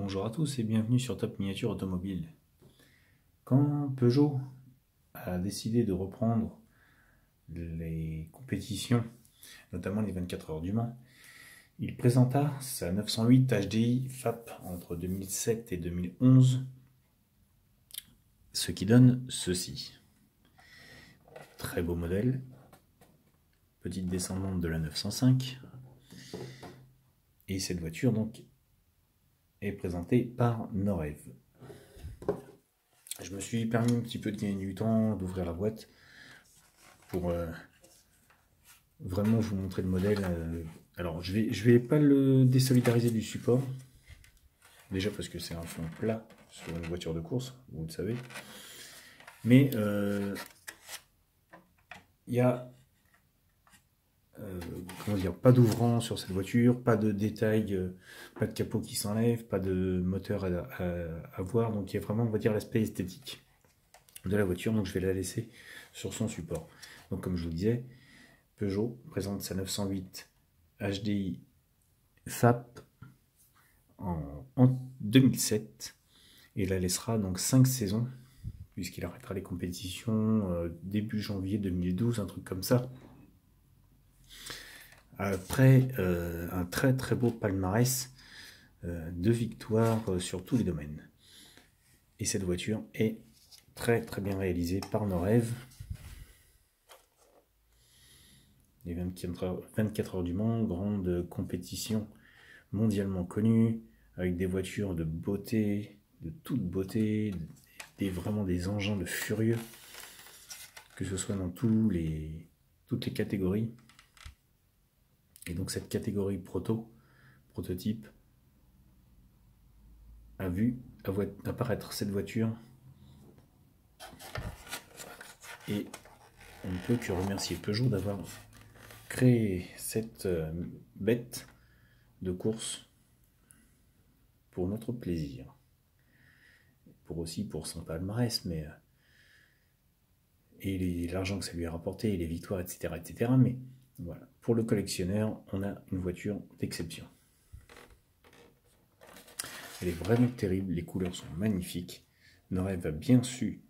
Bonjour à tous et bienvenue sur Top Miniature Automobile. Quand Peugeot a décidé de reprendre les compétitions, notamment les 24 heures du Mans, il présenta sa 908 HDI FAP entre 2007 et 2011, ce qui donne ceci. Très beau modèle, petite descendante de la 905, et cette voiture donc est présentée par Norev. Je me suis permis un petit peu de gagner du temps, d'ouvrir la boîte pour vraiment vous montrer le modèle. Alors je vais pas le désolidariser du support, déjà parce que c'est un fond plat sur une voiture de course, vous le savez. Mais il y a comment dire, pas d'ouvrant sur cette voiture, pas de détails, pas de capot qui s'enlève, pas de moteur à voir, donc il y a vraiment, on va dire, l'aspect esthétique de la voiture, donc je vais la laisser sur son support. Donc comme je vous disais, Peugeot présente sa 908 HDI FAP en 2007 et la laissera donc 5 saisons, puisqu'il arrêtera les compétitions début janvier 2012, un truc comme ça. Après un très très beau palmarès de victoires sur tous les domaines. Et cette voiture est très très bien réalisée par Norev. Les 24 heures du Mans, grande compétition mondialement connue, avec des voitures de beauté, de toute beauté, vraiment des engins de furieux, que ce soit dans toutes les catégories. Et donc cette catégorie prototype, a vu apparaître cette voiture, et on ne peut que remercier Peugeot d'avoir créé cette bête de course pour notre plaisir, pour son palmarès, mais et l'argent que ça lui a rapporté, et les victoires, etc., etc. Mais voilà, pour le collectionneur, on a une voiture d'exception. Elle est vraiment terrible, les couleurs sont magnifiques. Norev a bien su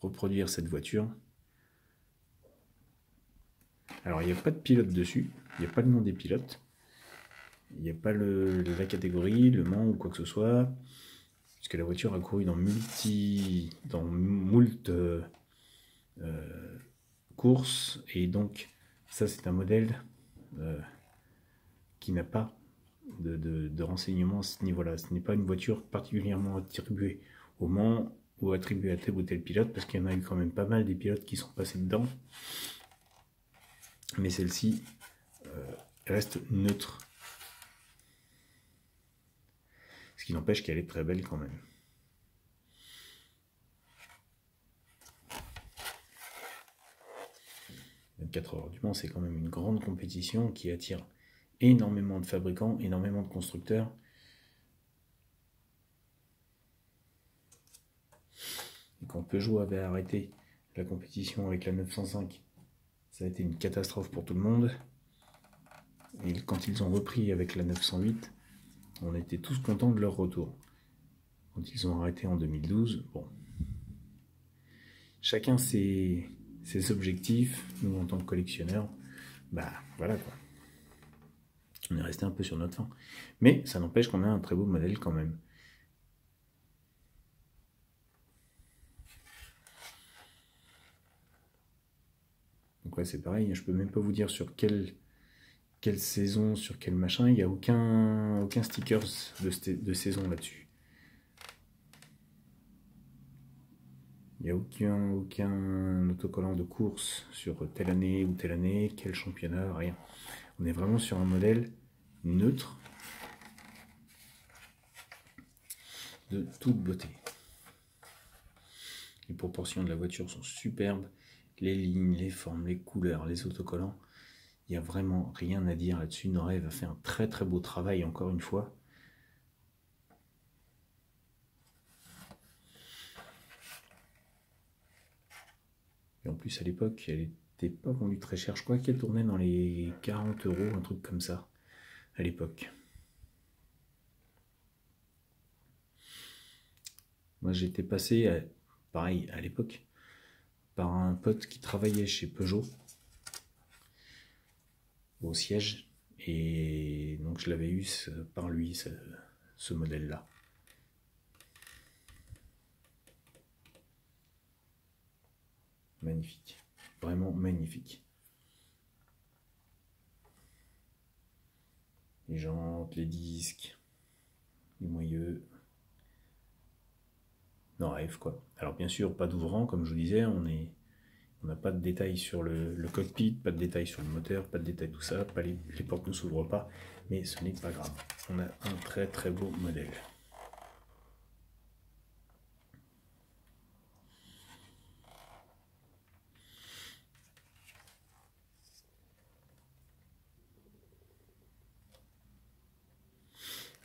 reproduire cette voiture. Alors, il n'y a pas de pilote dessus, il n'y a pas le nom des pilotes, il n'y a pas la catégorie, le Mans ou quoi que ce soit, puisque la voiture a couru dans moult courses, et donc ça c'est un modèle qui n'a pas de renseignements à ce niveau-là. Ce n'est pas une voiture particulièrement attribuée au Mans ou attribuée à tel ou tel pilote, parce qu'il y en a eu quand même pas mal des pilotes qui sont passés dedans. Mais celle-ci reste neutre. Ce qui n'empêche qu'elle est très belle quand même. Les 24 heures du Mans, c'est quand même une grande compétition qui attire énormément de fabricants, énormément de constructeurs. Et quand Peugeot avait arrêté la compétition avec la 905, ça a été une catastrophe pour tout le monde. Et quand ils ont repris avec la 908, on était tous contents de leur retour. Quand ils ont arrêté en 2012, bon. Chacun ses objectifs. Nous, en tant que collectionneurs, bah voilà quoi. On est resté un peu sur notre faim. Mais ça n'empêche qu'on a un très beau modèle quand même. Donc ouais, c'est pareil, je peux même pas vous dire sur quelle saison, sur quel machin, il n'y a aucun stickers de saison là-dessus. Il n'y a aucun autocollant de course sur telle année ou telle année, quel championnat, rien. On est vraiment sur un modèle neutre, de toute beauté. Les proportions de la voiture sont superbes, les lignes, les formes, les couleurs, les autocollants. Il n'y a vraiment rien à dire là-dessus. Norev a fait un très très beau travail encore une fois. Et en plus à l'époque, elle n'était pas vendue très cher. Je crois qu'elle tournait dans les 40 €, un truc comme ça, à l'époque. Moi j'étais passé, pareil à l'époque, par un pote qui travaillait chez Peugeot, au siège, et donc je l'avais eu par lui, ce modèle-là. Magnifique, vraiment magnifique. Les jantes, les disques, les moyeux. Non, rêve quoi. Alors bien sûr, pas d'ouvrant, comme je vous disais, on n'a pas de détails sur le cockpit, pas de détails sur le moteur, pas de détails tout ça, pas les portes ne s'ouvrent pas, mais ce n'est pas grave. On a un très très beau modèle.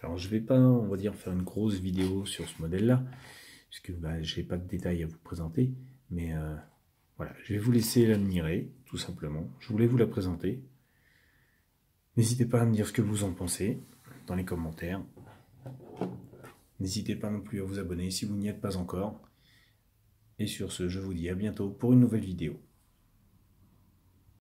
Alors je vais pas, on va dire, faire une grosse vidéo sur ce modèle-là, puisque je n'ai pas de détails à vous présenter, mais voilà, je vais vous laisser l'admirer, tout simplement. Je voulais vous la présenter. N'hésitez pas à me dire ce que vous en pensez dans les commentaires. N'hésitez pas non plus à vous abonner si vous n'y êtes pas encore. Et sur ce, je vous dis à bientôt pour une nouvelle vidéo.